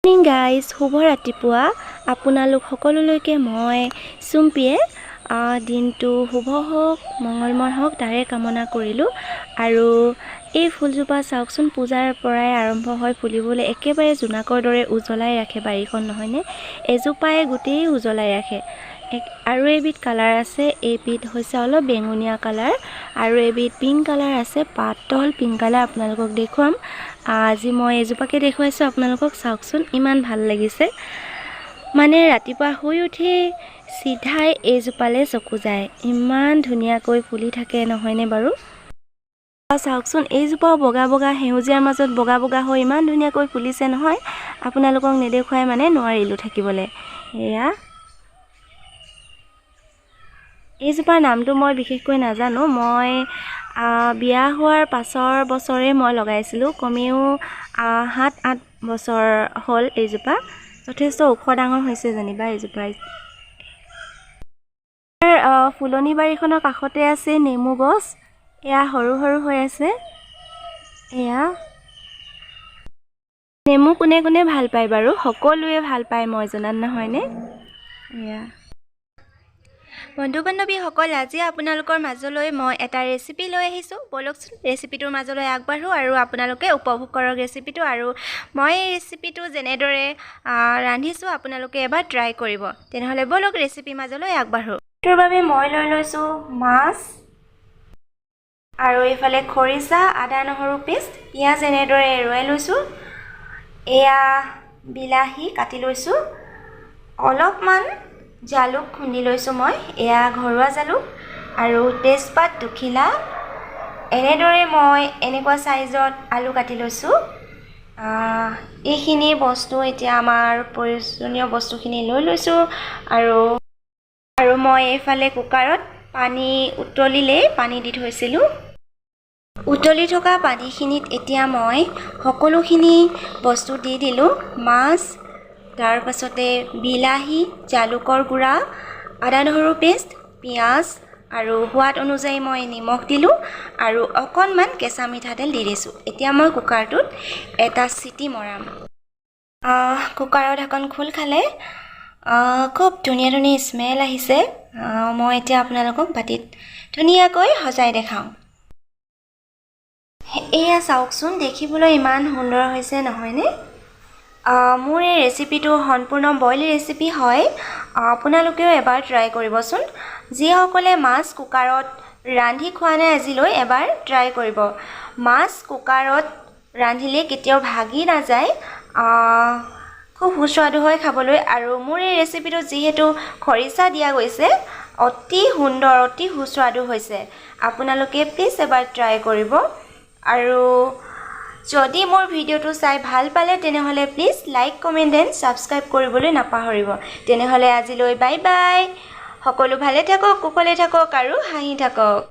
Morning guys, শুভ ৰাতিপুৱা আপোনালোক সকলোলৈকে মই চুম্পিয়ে দিনটো শুভ হওক মংগলময় হওক তাৰে কামনা কৰিলোঁ। আৰু এই ফুলজোপা চাওকচোন, পূজাৰ পৰাই আৰম্ভ হয় ফুলিবলৈ, একেবাৰে জোনাকৰ দৰে উজ্বলাই ৰাখে বাৰীখন, নহয়নে? এজোপাই গোটেই উজ্বলাই ৰাখে। আৰু এবিধ কালাৰ আছে, এইবিধ হৈছে অলপ বেঙুনীয়া কালাৰ, আৰু এবিধ পিংক কালাৰ আছে, পাতল পিংক কালাৰ। আপোনালোকক দেখুৱাম। আজি মই এজোপাকে দেখুৱাইছোঁ আপোনালোকক। চাওকচোন, ইমান ভাল লাগিছে। মানে ৰাতিপুৱা শুই উঠি চিধাই এইজোপালৈ চকু যায়, ইমান ধুনীয়াকৈ ফুলি থাকে, নহয়নে বাৰু? চাওকচোন, এইজোপাও বগা বগা সেউজীয়াৰ মাজত বগা বগা হৈ ইমান ধুনীয়াকৈ ফুলিছে নহয়, আপোনালোকক নেদেখুৱাই মানে নোৱাৰিলোঁ থাকিবলৈ। এয়া এইজোপাৰ নামটো মই বিশেষকৈ নাজানো। মই বিয়া হোৱাৰ পাছৰ বছৰে মই লগাইছিলোঁ, কমেও 7-8 বছৰ হ'ল। এইজোপা যথেষ্ট ওখ ডাঙৰ হৈছে যেনিবা এইজোপা। ফুলনি বাৰীখনৰ কাষতে আছে নেমু গছ, এয়া সৰু সৰু হৈ আছে। এয়া নেমু কোনে কোনে ভাল পায় বাৰু? সকলোৱে ভাল পায় মই জনাত, নহয়নে? এয়া বন্ধু বান্ধৱীসকল, আজি আপোনালোকৰ মাজলৈ মই এটা ৰেচিপি লৈ আহিছোঁ। ব'লকচোন ৰেচিপিটোৰ মাজলৈ আগবাঢ়োঁ আৰু আপোনালোকে উপভোগ কৰক ৰেচিপিটো। আৰু মই এই ৰেচিপিটো যেনেদৰে ৰান্ধিছোঁ আপোনালোকে এবাৰ ট্ৰাই কৰিব। তেনেহ'লে ব'লক ৰেচিপিৰ মাজলৈ আগবাঢ়োঁ। সেইটোৰ বাবে মই লৈ লৈছোঁ মাছ, আৰু এইফালে খৰিচা, আদা নহৰু পেষ্ট, পিঁয়াজ এনেদৰে এৰুৱাই লৈছোঁ। এয়া বিলাহী কাটি লৈছোঁ, অলপমান জালুক খুন্দি লৈছোঁ মই, এয়া ঘৰুৱা জালুক, আৰু তেজপাত দুখিলা। এনেদৰে মই এনেকুৱা চাইজত আলু কাটি লৈছোঁ। এইখিনি বস্তু এতিয়া আমাৰ প্ৰয়োজনীয় বস্তুখিনি লৈ লৈছোঁ। আৰু মই এইফালে কুকাৰত পানী উতলিলেই পানী দি থৈছিলোঁ। উতলি থকা পানীখিনিত এতিয়া মই সকলোখিনি বস্তু দি দিলোঁ। মাছ, তাৰ পাছতে বিলাহী, জালুকৰ গুড়া, আদা নহৰু পেষ্ট, পিঁয়াজ, আৰু সোৱাদ অনুযায়ী মই নিমখ দিলোঁ, আৰু অকণমান কেঁচা মিঠাতেল দি দিছোঁ। এতিয়া মই কুকাৰটোত এটা চিটি মৰাম। কুকাৰৰ ঢাকন খোল খালে খুব ধুনীয়া ধুনীয়া স্মেল আহিছে। মই এতিয়া আপোনালোকক বাটিত ধুনীয়াকৈ সজাই দেখাওঁ। এয়া চাওকচোন, দেখিবলৈ ইমান সুন্দৰ হৈছে, নহয়নে? মোৰ এই ৰেচিপিটো সম্পূৰ্ণ বইল ৰেচিপি হয়। আপোনালোকেও এবাৰ ট্ৰাই কৰিবচোন। যিসকলে মাছ কুকাৰত ৰান্ধি খোৱা নাই আজিলৈ, এবাৰ ট্ৰাই কৰিব। মাছ কুকাৰত ৰান্ধিলে কেতিয়াও ভাগি নাযায়, খুব সুস্বাদু হয় খাবলৈ। আৰু মোৰ এই ৰেচিপিটো যিহেতু খৰিচা দিয়া গৈছে, অতি সুন্দৰ, অতি সুস্বাদু হৈছে। আপোনালোকে প্লিজ এবাৰ ট্ৰাই কৰিব। আৰু যদি মোৰ ভিডিঅ'টো চাই ভাল পালে তেনেহ'লে please like, comment and subscribe কৰিবলৈ নাপাহৰিব। তেনেহ'লে আজিলৈ বাই বাই। সকলো ভালে থাকক, কুশলে থাকক আৰু হাঁহি থাকক।